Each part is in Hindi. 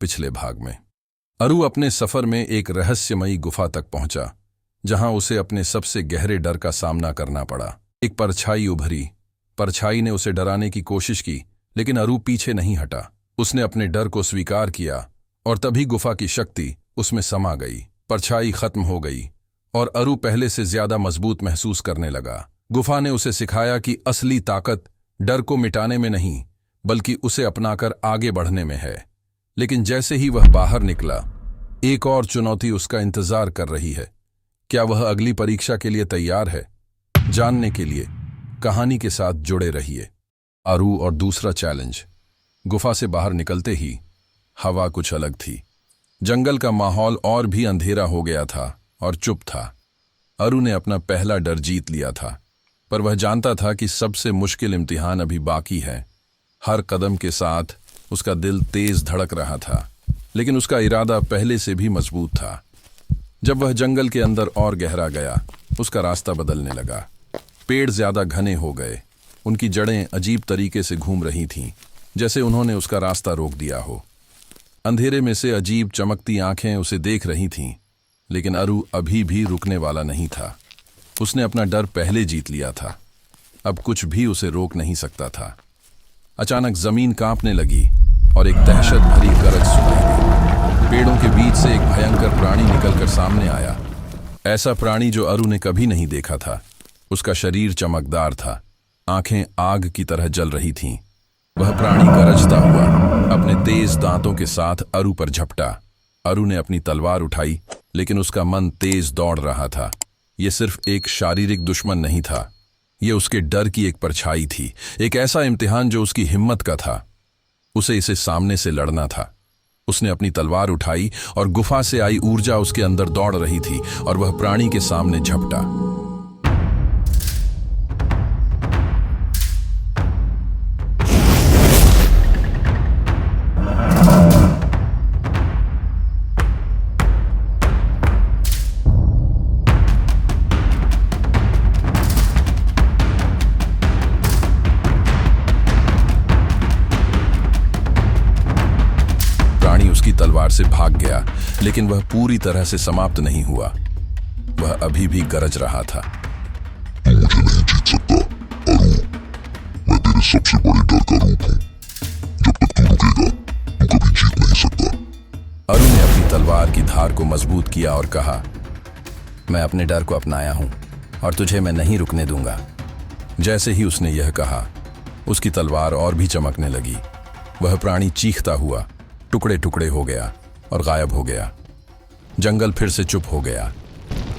पिछले भाग में अरु अपने सफर में एक रहस्यमयी गुफा तक पहुंचा, जहां उसे अपने सबसे गहरे डर का सामना करना पड़ा। एक परछाई उभरी। परछाई ने उसे डराने की कोशिश की, लेकिन अरु पीछे नहीं हटा। उसने अपने डर को स्वीकार किया और तभी गुफा की शक्ति उसमें समा गई। परछाई खत्म हो गई और अरु पहले से ज्यादा मजबूत महसूस करने लगा। गुफा ने उसे सिखाया कि असली ताकत डर को मिटाने में नहीं, बल्कि उसे अपनाकर आगे बढ़ने में है। लेकिन जैसे ही वह बाहर निकला, एक और चुनौती उसका इंतजार कर रही है। क्या वह अगली परीक्षा के लिए तैयार है? जानने के लिए कहानी के साथ जुड़े रहिए। अरु और दूसरा चैलेंज। गुफा से बाहर निकलते ही हवा कुछ अलग थी। जंगल का माहौल और भी अंधेरा हो गया था और चुप था। अरु ने अपना पहला डर जीत लिया था, पर वह जानता था कि सबसे मुश्किल इम्तिहान अभी बाकी है। हर कदम के साथ उसका दिल तेज धड़क रहा था, लेकिन उसका इरादा पहले से भी मजबूत था। जब वह जंगल के अंदर और गहरा गया, उसका रास्ता बदलने लगा। पेड़ ज्यादा घने हो गए। उनकी जड़ें अजीब तरीके से घूम रही थीं, जैसे उन्होंने उसका रास्ता रोक दिया हो। अंधेरे में से अजीब चमकती आंखें उसे देख रही थीं, लेकिन अरु अभी भी रुकने वाला नहीं था। उसने अपना डर पहले जीत लिया था। अब कुछ भी उसे रोक नहीं सकता था। अचानक जमीन कांपने लगी और एक दहशत भरी गरज सुनाई दी। पेड़ों के बीच से एक भयंकर प्राणी निकलकर सामने आया। ऐसा प्राणी जो अरु ने कभी नहीं देखा था। उसका शरीर चमकदार था, आंखें आग की तरह जल रही थीं। वह प्राणी गरजता हुआ अपने तेज दांतों के साथ अरु पर झपटा। अरु ने अपनी तलवार उठाई, लेकिन उसका मन तेज दौड़ रहा था। यह सिर्फ एक शारीरिक दुश्मन नहीं था, यह उसके डर की एक परछाई थी, एक ऐसा इम्तिहान जो उसकी हिम्मत का था। उसे इसे सामने से लड़ना था। उसने अपनी तलवार उठाई और गुफा से आई ऊर्जा उसके अंदर दौड़ रही थी और वह प्राणी के सामने झपटा। उसकी तलवार से भाग गया, लेकिन वह पूरी तरह से समाप्त नहीं हुआ। वह अभी भी गरज रहा था। तू मुझे नहीं जीत सकता, अरु। मैं तेरे सबसे बड़े डर का रूप हूं। जब तक तू रुकेगा, तू कभी जीत नहीं सकता। अरु ने अपनी तलवार की धार को मजबूत किया और कहा, मैं अपने डर को अपनाया हूं और तुझे मैं नहीं रुकने दूंगा। जैसे ही उसने यह कहा, उसकी तलवार और भी चमकने लगी। वह प्राणी चीखता हुआ टुकड़े टुकड़े हो गया और गायब हो गया। जंगल फिर से चुप हो गया।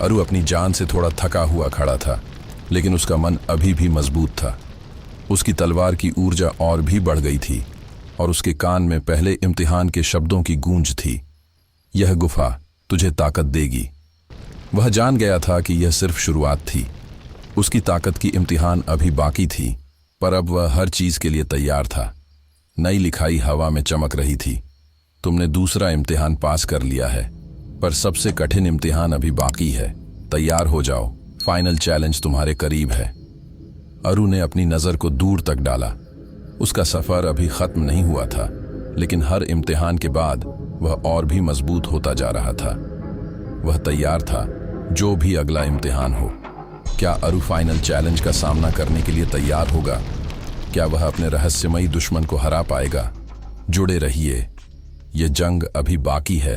अरु अपनी जान से थोड़ा थका हुआ खड़ा था, लेकिन उसका मन अभी भी मजबूत था। उसकी तलवार की ऊर्जा और भी बढ़ गई थी और उसके कान में पहले इम्तिहान के शब्दों की गूंज थी, यह गुफा तुझे ताकत देगी। वह जान गया था कि यह सिर्फ शुरुआत थी। उसकी ताकत की इम्तिहान अभी बाकी थी, पर अब वह हर चीज के लिए तैयार था। नई लिखाई हवा में चमक रही थी। तुमने दूसरा इम्तिहान पास कर लिया है, पर सबसे कठिन इम्तिहान अभी बाकी है। तैयार हो जाओ, फाइनल चैलेंज तुम्हारे करीब है। अरु ने अपनी नजर को दूर तक डाला। उसका सफर अभी खत्म नहीं हुआ था, लेकिन हर इम्तिहान के बाद वह और भी मजबूत होता जा रहा था। वह तैयार था, जो भी अगला इम्तिहान हो। क्या अरु फाइनल चैलेंज का सामना करने के लिए तैयार होगा? क्या वह अपने रहस्यमयी दुश्मन को हरा पाएगा? जुड़े रहिए, यह जंग अभी बाकी है।